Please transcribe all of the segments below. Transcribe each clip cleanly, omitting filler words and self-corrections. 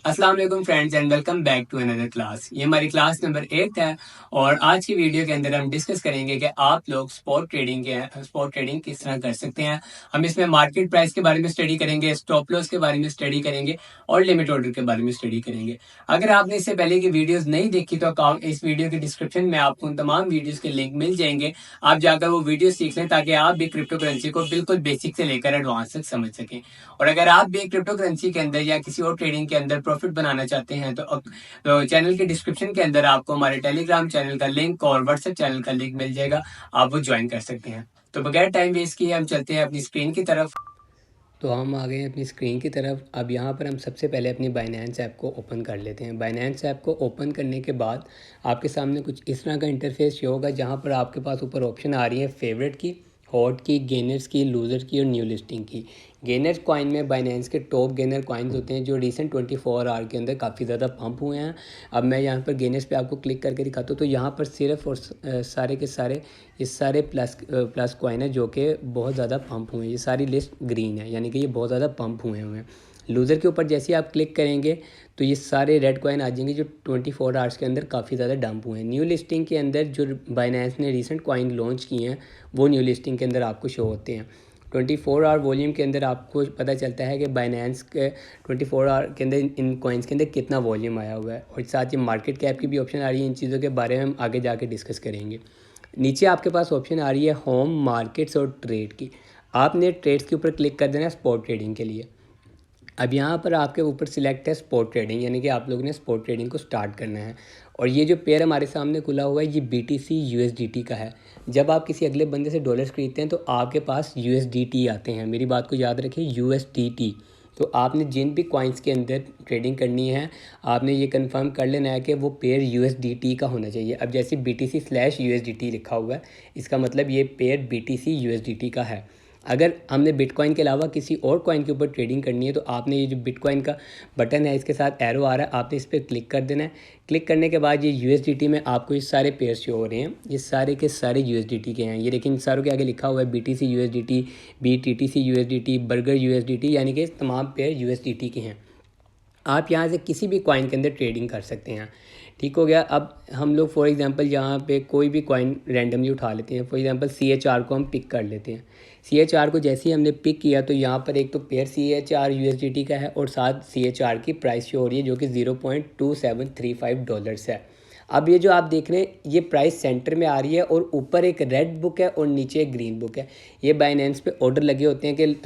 अस्सलाम वालेकुम friends and welcome back to another class. ये हमारी क्लास नंबर 8 है और आज की वीडियो के अंदर हम डिस्कस करेंगे कि आप लोग स्पॉट ट्रेडिंग किस तरह कर सकते हैं। हम इसमें मार्केट प्राइस के बारे में स्टडी करेंगे, स्टॉप लॉस के बारे में स्टडी करेंगे और लिमिट ऑर्डर के बारे में स्टडी करेंगे। अगर आपने इससे पहले की वीडियोस नहीं देखी तो इस वीडियो के डिस्क्रिप्शन में आपको उन तमाम वीडियोस के लिंक मिल जाएंगे। आप जाकर वो वीडियो सीख लें ताकि आप भी क्रिप्टो करेंसी को बिल्कुल बेसिक से लेकर एडवांस तक समझ सकें। और अगर आप भी क्रिप्टो करेंसी के अंदर या किसी और ट्रेडिंग के अंदर प्रॉफिट बनाना चाहते हैं तो चैनल के डिस्क्रिप्शन के अंदर आपको हमारे टेलीग्राम चैनल का लिंक और व्हाट्सएप चैनल का लिंक मिल जाएगा, आप वो ज्वाइन कर सकते हैं। तो बगैर टाइम वेस्ट किए हम चलते हैं अपनी स्क्रीन की तरफ। तो हम आ गए हैं अपनी स्क्रीन की तरफ। अब यहाँ पर हम सबसे पहले अपनी बाइनेंस ऐप को ओपन कर लेते हैं। बाइनेंस ऐप को ओपन करने के बाद आपके सामने कुछ इस तरह का इंटरफेस शो होगा, जहाँ पर आपके पास ऊपर ऑप्शन आ रही है फेवरेट की, हॉट की, गेनर्स की, लूज़र की और न्यू लिस्टिंग की। गेनर्स कॉइन में बाइनेंस के टॉप गेनर कॉइन्स होते हैं जो रिसेंट 24 आवर के अंदर काफ़ी ज़्यादा पंप हुए हैं। अब मैं यहाँ पर गेनर्स पे आपको क्लिक करके दिखाता हूँ, तो यहाँ पर सिर्फ और सारे के सारे ये सारे प्लस कॉइन है जो कि बहुत ज़्यादा पंप हुए हैं। ये सारी लिस्ट ग्रीन है, यानी कि ये बहुत ज़्यादा पंप हुए हैं। लूज़र के ऊपर जैसे ही आप क्लिक करेंगे तो ये सारे रेड कॉइन आ जाएंगे जो 24 आवर्स के अंदर काफ़ी ज़्यादा डंप हुए हैं। न्यू लिस्टिंग के अंदर जो बाइनेंस ने रिसेंट कॉइन लॉन्च किए हैं वो न्यू लिस्टिंग के अंदर आपको शो होते हैं। 24 आवर वॉल्यूम के अंदर आपको पता चलता है कि बाइनेंस के 24 आवर के अंदर इन कॉइन्स के अंदर कितना वॉल्यूम आया हुआ है, और साथ ही मार्केट कैप की भी ऑप्शन आ रही है। इन चीज़ों के बारे में हम आगे जाके डिस्कस करेंगे। नीचे आपके पास ऑप्शन आ रही है होम, मार्केट्स और ट्रेड की। आपने ट्रेड्स के ऊपर क्लिक कर देना है स्पॉट ट्रेडिंग के लिए। अब यहाँ पर आपके ऊपर सिलेक्ट है स्पॉट ट्रेडिंग, यानी कि आप लोगों ने स्पॉट ट्रेडिंग को स्टार्ट करना है। और ये जो पेयर हमारे सामने खुला हुआ है ये BTC USDT का है। जब आप किसी अगले बंदे से डॉलर्स खरीदते हैं तो आपके पास USDT आते हैं। मेरी बात को याद रखिए, USDT। तो आपने जिन भी कॉइन्स के अंदर ट्रेडिंग करनी है आपने ये कंफर्म कर लेना है कि वो पेयर USDT का होना चाहिए। अब जैसे BTC/USDT लिखा हुआ है, इसका मतलब ये पेयर BTC USDT का है। अगर हमने बिटकॉइन के अलावा किसी और कॉइन के ऊपर ट्रेडिंग करनी है तो आपने ये जो बिटकॉइन का बटन है इसके साथ एरो आ रहा है, आपने इस पर क्लिक कर देना है। क्लिक करने के बाद ये USDT में आपको ये सारे पेयर्स शो हो रहे हैं। ये सारे के सारे USDT के हैं। ये लेकिन सारों के आगे लिखा हुआ है BTC USDT, BTTC USDT, burger USDT, यानी कि तमाम पेयर USDT के हैं। आप यहाँ से किसी भी कॉइन के अंदर ट्रेडिंग कर सकते हैं। ठीक हो गया। अब हम लोग फॉर एग्जांपल यहाँ पे कोई भी कॉइन रैंडमली उठा लेते हैं। फॉर एग्जांपल CHR को हम पिक कर लेते हैं। CHR को जैसे ही हमने पिक किया तो यहाँ पर एक तो पेयर CHR USDT का है और साथ CHR की प्राइस शो हो रही है जो कि $0.2735 है। अब ये जो आप देख रहे हैं ये प्राइस सेंटर में आ रही है और ऊपर एक रेड बुक है और नीचे एक ग्रीन बुक है। ये बाइनेंस पे ऑर्डर लगे होते हैं कि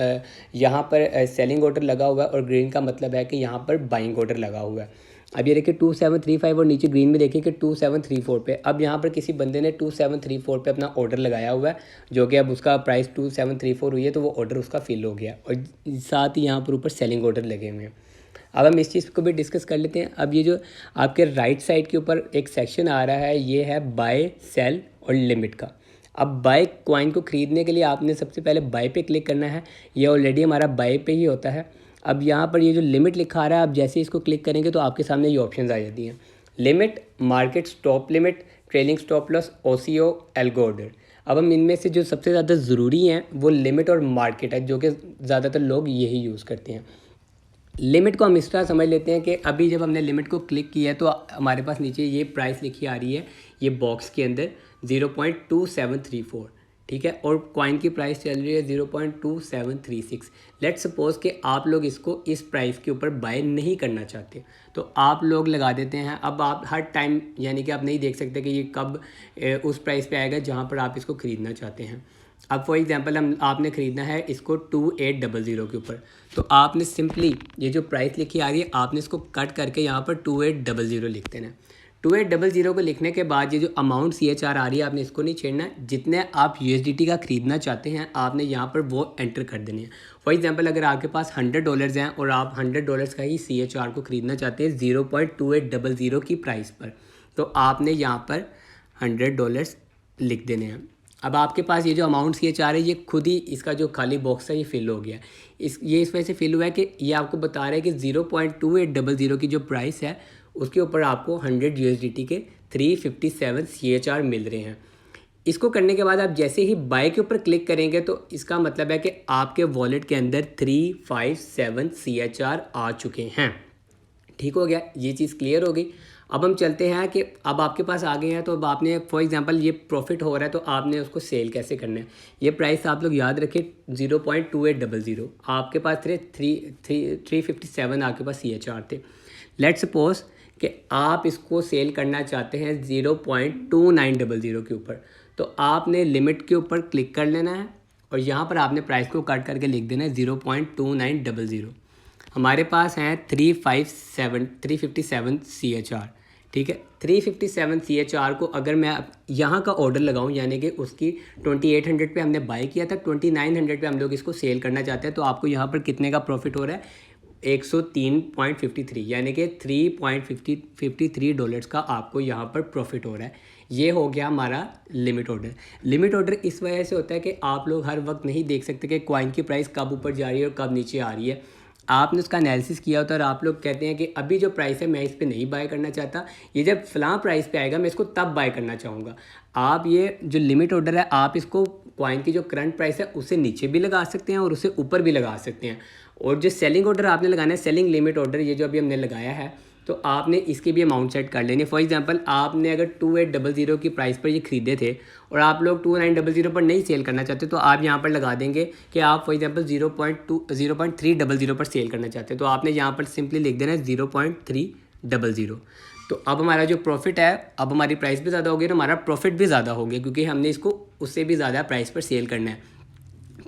यहाँ पर सेलिंग ऑर्डर लगा हुआ है और ग्रीन का मतलब है कि यहाँ पर बाइंग ऑर्डर लगा हुआ है। अब ये देखिए 2735 और नीचे ग्रीन में देखिए कि 2734 पे। अब यहाँ पर किसी बंदे ने 2734 पे अपना ऑर्डर लगाया हुआ है जो कि अब उसका प्राइस 2734 हुई है, तो वो ऑर्डर उसका फिल हो गया और साथ ही यहाँ पर ऊपर सेलिंग ऑर्डर लगे हुए हैं। अब हम इस चीज़ को भी डिस्कस कर लेते हैं। अब ये जो आपके राइट साइड के ऊपर एक सेक्शन आ रहा है ये है बाय, सेल और लिमिट का। अब बाय कॉइन को ख़रीदने के लिए आपने सबसे पहले बाय पे क्लिक करना है। ये ऑलरेडी हमारा बाय पे ही होता है। अब यहाँ पर ये जो लिमिट लिखा आ रहा है, आप जैसे इसको क्लिक करेंगे तो आपके सामने ये ऑप्शंस आ जाती हैं। Limit, market stop limit, trailing stop loss, OCO, algo order. अब हम इनमें से जो सबसे ज़्यादा ज़रूरी हैं वो लिमिट और मार्केट है, जो कि ज़्यादातर लोग यही यूज़ करते हैं। लिमिट को हम इस तरह समझ लेते हैं कि अभी जब हमने लिमिट को क्लिक किया है तो हमारे पास नीचे ये प्राइस लिखी आ रही है ये बॉक्स के अंदर 0.2734, ठीक है, और कॉइन की प्राइस चल रही है 0.2736। लेट सपोज कि आप लोग इसको इस प्राइस के ऊपर बाय नहीं करना चाहते तो आप लोग लगा देते हैं। अब आप हर टाइम यानी कि आप नहीं देख सकते कि ये कब उस प्राइस पे आएगा जहाँ पर आप इसको ख़रीदना चाहते हैं। अब फॉर एग्जांपल आपने ख़रीदना है इसको 2800 के ऊपर, तो आपने सिंपली ये जो प्राइस लिखी आ रही है आपने इसको कट करके यहाँ पर 2800 लिख देना है। 2800 को लिखने के बाद ये जो अमाउंट CHR आ रही है आपने इसको नहीं छेड़ना है। जितने आप USDT का ख़रीदना चाहते हैं आपने यहाँ पर वो एंटर कर देने हैं। फॉर एग्जांपल अगर आपके पास $100 हैं और आप $100 का ही CHR को ख़रीदना चाहते हैं 0.2800 की प्राइस पर, तो आपने यहाँ पर $100 लिख देने हैं। अब आपके पास ये जो अमाउंट CHR है ये खुद ही इसका जो खाली बॉक्स है ये फिल हो गया। इस वजह से फिल हुआ है कि ये आपको बता रहा है कि 0.2800 की जो प्राइस है उसके ऊपर आपको 100 USDT के 357 CHR मिल रहे हैं। इसको करने के बाद आप जैसे ही बाय के ऊपर क्लिक करेंगे तो इसका मतलब है कि आपके वॉलेट के अंदर 357 CHR आ चुके हैं। ठीक हो गया, ये चीज़ क्लियर हो गई। अब हम चलते हैं कि अब आपके पास आ गए हैं, तो अब आपने फॉर एग्जांपल ये प्रॉफिट हो रहा है तो आपने उसको सेल कैसे करना है। ये प्राइस आप लोग याद रखें 0.2800, आपके पास थे 357 आपके पास CHR थे। लेट सपोज कि आप इसको सेल करना चाहते हैं 0.2900 के ऊपर, तो आपने लिमिट के ऊपर क्लिक कर लेना है और यहाँ पर आपने प्राइस को कट करके लिख देना है 0.2900। हमारे पास हैं 357 CHR, ठीक है। 357 CHR को अगर मैं यहाँ का ऑर्डर लगाऊं, यानी कि उसकी 2800 पे हमने बाय किया था, 2900 पे हम लोग इसको सेल करना चाहते हैं, तो आपको यहाँ पर कितने का प्रॉफिट हो रहा है, 103.53, यानी कि $3.53 का आपको यहाँ पर प्रॉफिट हो रहा है। ये हो गया हमारा लिमिट ऑर्डर। लिमिट ऑर्डर इस वजह से होता है कि आप लोग हर वक्त नहीं देख सकते कि कॉइन की प्राइस कब ऊपर जा रही है और कब नीचे आ रही है। आपने उसका एनालिसिस किया होता है और आप लोग कहते हैं कि अभी जो प्राइस है मैं इस पे नहीं बाय करना चाहता, ये जब फ़लाँ प्राइस पे आएगा मैं इसको तब बाय करना चाहूँगा। आप ये जो लिमिट ऑर्डर है आप इसको कॉइन की जो करंट प्राइस है उससे नीचे भी लगा सकते हैं और उससे ऊपर भी लगा सकते हैं। और जो सेलिंग ऑर्डर आपने लगाना है, सेलिंग लिमिट ऑर्डर, ये जो अभी हमने लगाया है, तो आपने इसकी भी अमाउंट सेट कर लेनी है। फॉर एग्जांपल आपने अगर 2800 की प्राइस पर ये ख़रीदे थे और आप लोग 2900 पर नहीं सेल करना चाहते, तो आप यहाँ पर लगा देंगे कि आप फॉर एग्जांपल 0.300 पर सेल करना चाहते हैं, तो आपने यहाँ पर सिंपली लिख देना है 0.300। तो अब हमारा जो प्रॉफिट है, अब हमारी प्राइस भी ज़्यादा होगी और हमारा प्रॉफिट भी ज़्यादा हो गया, क्योंकि हमने इसको उससे भी ज़्यादा प्राइस पर सेल करना है।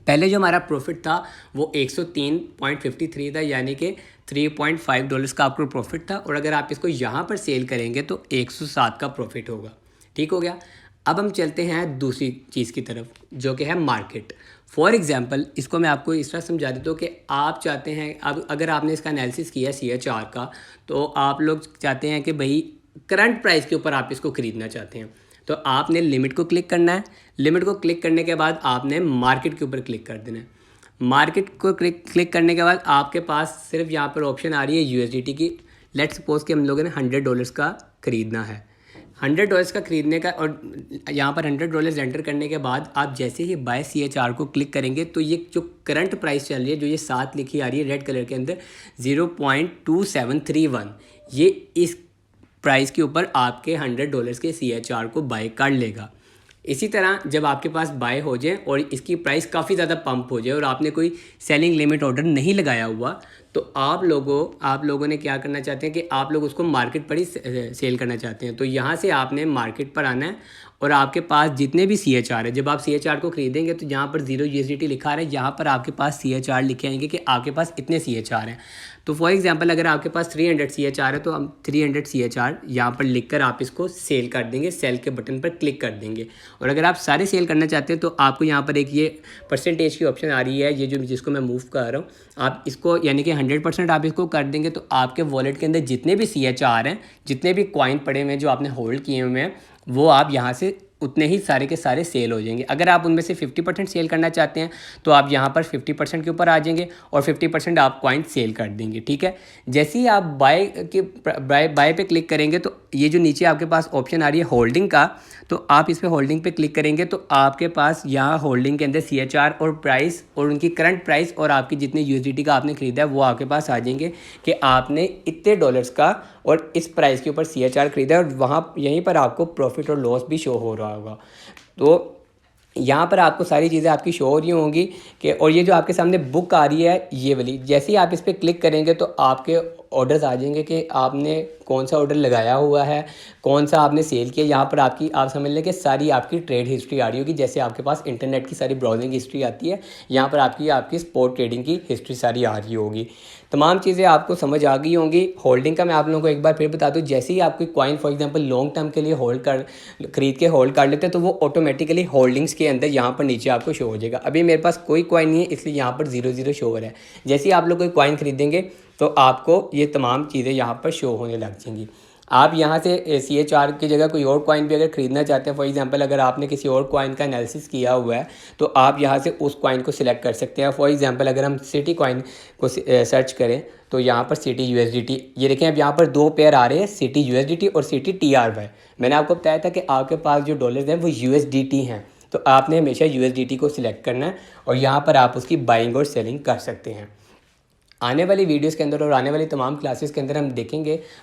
पहले जो हमारा प्रॉफिट था वो 103.53 था, यानी कि $3.5 का आपको प्रॉफिट था, और अगर आप इसको यहाँ पर सेल करेंगे तो 107 का प्रॉफिट होगा। ठीक हो गया। अब हम चलते हैं दूसरी चीज़ की तरफ, जो कि है मार्केट। फॉर एग्जांपल इसको मैं आपको इस तरह समझा देता हूँ कि आप चाहते हैं, अब अगर आपने इसका एनालिसिस किया CHR का, तो आप लोग चाहते हैं कि भाई करंट प्राइस के ऊपर आप इसको ख़रीदना चाहते हैं, तो आपने लिमिट को क्लिक करना है। लिमिट को क्लिक करने के बाद आपने मार्केट के ऊपर क्लिक कर देना है। मार्केट को क्लिक करने के बाद आपके पास सिर्फ यहाँ पर ऑप्शन आ रही है USDT की। लेट सपोज कि हम लोगों ने $100 का ख़रीदना है। $100 का ख़रीदने का, और यहाँ पर $100 एंटर करने के बाद आप जैसे ही बाय CHR को क्लिक करेंगे तो ये जो करंट प्राइस चल रही है, जो ये 7 लिखी आ रही है रेड कलर के अंदर 0.2731, ये इस प्राइस के ऊपर आपके $100 के CHR को बाय कर लेगा। इसी तरह जब आपके पास बाय हो जाए और इसकी प्राइस काफ़ी ज़्यादा पंप हो जाए और आपने कोई सेलिंग लिमिट ऑर्डर नहीं लगाया हुआ, तो आप लोगों ने क्या करना चाहते हैं कि आप लोग उसको मार्केट पर ही सेल करना चाहते हैं। तो यहाँ से आपने मार्केट पर आना है और आपके पास जितने भी CHR है, जब आप CHR को ख़रीदेंगे तो जहाँ पर 0 USDT लिखा आ रहा है, यहाँ पर आपके पास CHR लिखे आएंगे कि आपके पास इतने CHR हैं। तो फॉर एग्जांपल अगर आपके पास 300 CHR है, तो हम 300 CHR यहाँ पर लिखकर आप इसको सेल कर देंगे, सेल के बटन पर क्लिक कर देंगे। और अगर आप सारे सेल करना चाहते हैं तो आपको यहाँ पर एक ये परसेंटेज की ऑप्शन आ रही है, ये जो जिसको मैं मूव कर रहा हूँ, आप इसको यानी कि 100% आप इसको कर देंगे, तो आपके वॉलेट के अंदर जितने भी CHR हैं, जितने भी कॉइन पड़े हुए हैं जो आपने होल्ड किए हुए हैं, वो आप यहाँ से उतने ही सारे के सारे सेल हो जाएंगे। अगर आप उनमें से 50% सेल करना चाहते हैं तो आप यहाँ पर 50% के ऊपर आ जाएंगे और 50% आप कॉइन सेल कर देंगे। ठीक है। जैसे ही आप बाय पे क्लिक करेंगे तो ये जो नीचे आपके पास ऑप्शन आ रही है होल्डिंग का, तो आप इस पर होल्डिंग पे क्लिक करेंगे तो आपके पास यहाँ होल्डिंग के अंदर CHR और प्राइस और उनकी करंट प्राइस और आपकी जितने USDT का आपने ख़रीदा है वो आपके पास आ जाएंगे कि आपने इतने डॉलर्स का और इस प्राइस के ऊपर CHR ख़रीदा है, और वहाँ यहीं पर आपको प्रॉफिट और लॉस भी शो हो रहा होगा। तो यहाँ पर आपको सारी चीज़ें आपकी शो हो रही होंगी कि, और ये जो आपके सामने बुक आ रही है ये वाली, जैसे ही आप इस पर क्लिक करेंगे तो आपके ऑर्डर्स आ जाएंगे कि आपने कौन सा ऑर्डर लगाया हुआ है, कौन सा आपने सेल किया। यहाँ पर आप समझ लें कि सारी आपकी ट्रेड हिस्ट्री आ रही होगी, जैसे आपके पास इंटरनेट की सारी ब्राउजिंग हिस्ट्री आती है, यहाँ पर आपकी स्पॉट ट्रेडिंग की हिस्ट्री सारी आ रही होगी। तमाम चीज़ें आपको समझ आ गई होंगी। होल्डिंग का मैं आप लोगों को एक बार फिर बता दूँ, जैसे ही आप कोई coin for example long term के लिए खरीद के होल्ड कर लेते हैं तो वो ऑटोमेटिकली होल्डिंग्स के अंदर यहाँ पर नीचे आपको शो हो जाएगा। अभी मेरे पास कोई कॉइन नहीं है इसलिए यहाँ पर 0 शो हो रहा है। जैसे ही आप लोग कोई कॉइन खरीदेंगे तो आपको ये तमाम चीज़ें यहाँ पर शो होने लग जाएंगी। आप यहाँ से CHR की जगह कोई और कॉइन भी अगर ख़रीदना चाहते हैं, फॉर एग्जांपल अगर आपने किसी और कॉइन का एनालिसिस किया हुआ है तो आप यहाँ से उस कॉइन को सिलेक्ट कर सकते हैं। फॉर एग्जांपल अगर हम सिटी कॉइन को सर्च करें तो यहाँ पर सिटी USDT, ये देखें अब यहाँ पर 2 पेयर आ रहे हैं, सिटी USDT और सिटी TRY। मैंने आपको बताया था कि आपके पास जो डॉलर्स हैं वो USDT हैं, तो आपने हमेशा USDT को सिलेक्ट करना है और यहाँ पर आप उसकी बाइंग और सेलिंग कर सकते हैं। आने वाली वीडियोस के अंदर और आने वाली तमाम क्लासेस के अंदर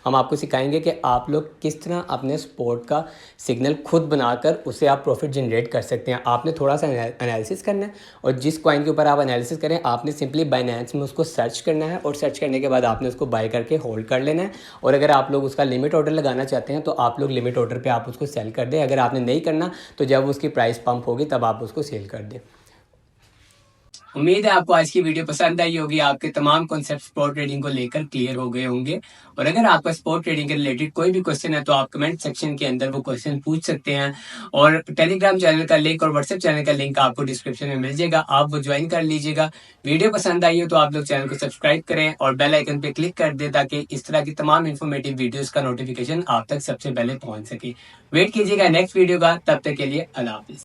हम आपको सिखाएंगे कि आप लोग किस तरह अपने स्पोर्ट का सिग्नल खुद बनाकर उससे आप प्रॉफिट जनरेट कर सकते हैं। आपने थोड़ा सा एनालिसिस करना है और जिस कॉइन के ऊपर आप एनालिसिस करें आपने सिंपली बाइनेंस में उसको सर्च करना है और सर्च करने के बाद आपने उसको बाय करके होल्ड कर लेना है। और अगर आप लोग उसका लिमिट ऑर्डर लगाना चाहते हैं तो आप लोग लिमिट ऑर्डर पे आप उसको सेल कर दें। अगर आपने नहीं करना तो जब उसकी प्राइस पंप होगी तब आप उसको सेल कर दें। उम्मीद है आपको आज की वीडियो पसंद आई होगी, आपके तमाम कॉन्सेप्ट स्पोर्ट ट्रेडिंग को लेकर क्लियर हो गए होंगे। और अगर आपका स्पोर्ट ट्रेडिंग के रिलेटेड कोई भी क्वेश्चन है तो आप कमेंट सेक्शन के अंदर वो क्वेश्चन पूछ सकते हैं। और टेलीग्राम चैनल का लिंक और व्हाट्सएप चैनल का लिंक आपको डिस्क्रिप्शन में मिल जाएगा, आप वो ज्वाइन कर लीजिएगा। वीडियो पसंद आई हो तो आप लोग चैनल को सब्सक्राइब करें और बेल आइकन पे क्लिक कर दें ताकि इस तरह की तमाम इन्फॉर्मेटिव वीडियोस का नोटिफिकेशन आप तक सबसे पहले पहुंच सके। वेट कीजिएगा नेक्स्ट वीडियो का, तब तक के लिए अल्लाह हाफिज।